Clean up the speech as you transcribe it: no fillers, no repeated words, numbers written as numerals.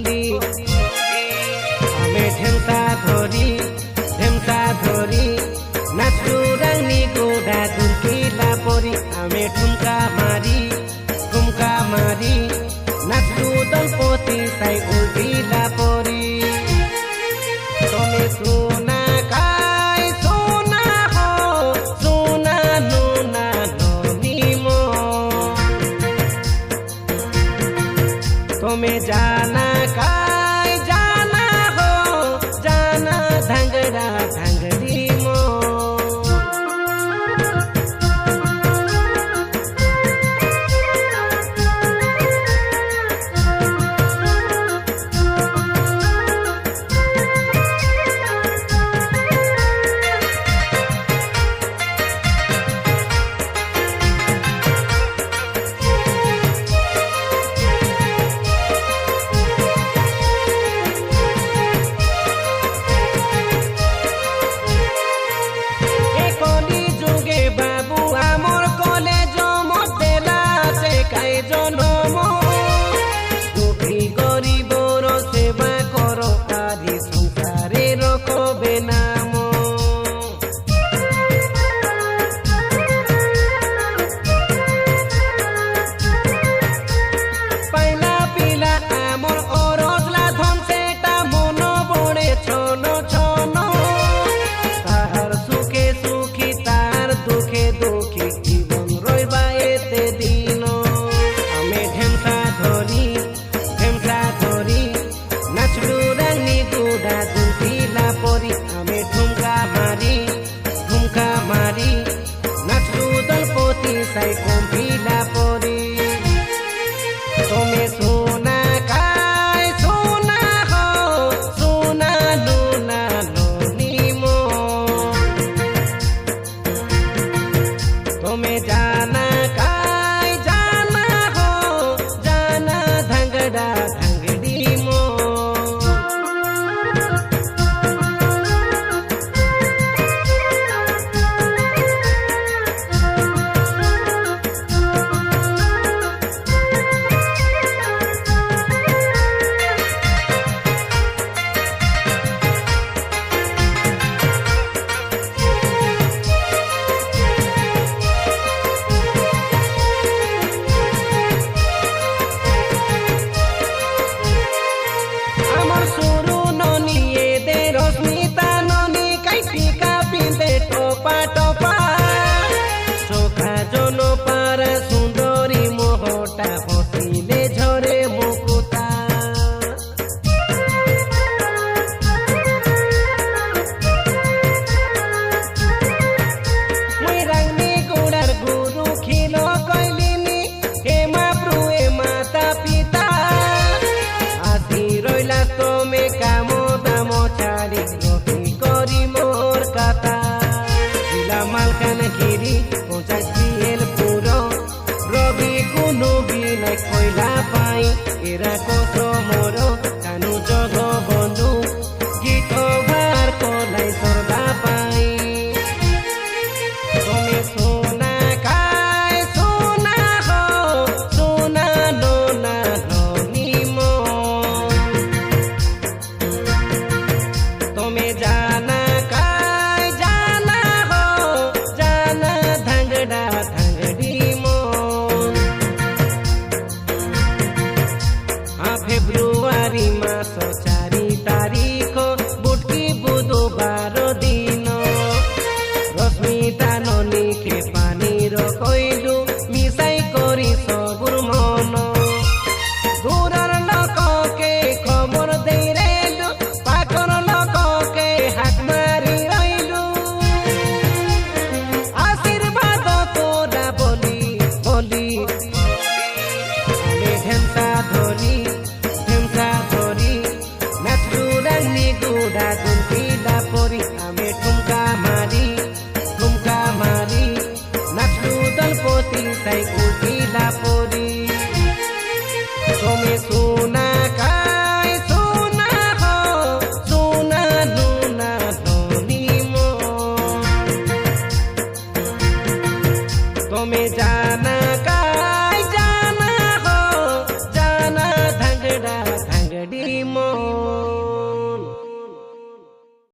বলি আমি ঢেমসা ধরি নাচু রাংনি গোড়া দুর্কিলা পরি আমি ঠুমকা মারি নাচু দলপতি সাই উল্টিলা পরি তুমি সোনা খাই সোনা হো সোনা নোনা ননিম তুমি জানা খাই জানা হো জানা ধাঙ্গড়া ধাঙ্গড়ি মো সাই কম্পিলা পরি তুমি সোনা খাই সোনা হো সোনা নোনা ননিম তুমি জানা খাই জানা হো জানা ধাঙ্গড়া ধাঙ্গড়ি মো মালকানগিরি পঞ্চায়েত পুরো রবি কোনো বিনাই কইলা পাই এরা কত মোর কানু জগ বন্ধু গীত ভার কলাই সরদা পাই তুমি সোনা খাই সোনা হো সোনা নোনা ননিম তুমি জানা ফেব্রুয়ারি মাস 4 তারিখ বুটকি বুধবার দিন রশ্মিতা ননিকে পানির কইলু মিশাই করি সবুর মন দূরর লোককে খবর দেই রেলু পাখর লোককে হাত মারি রইলু আশীর্বাদ তোরা বলি বলি আমি ঢেমসা ধরি গোড়া দুর্কিলা পরি আমি ঠুমকা মারি নাচু দলপতি সাই উল্টিলা পরি তুমি সোনা খাই সোনা হো সোনা নোনা ননিম তুমি জানা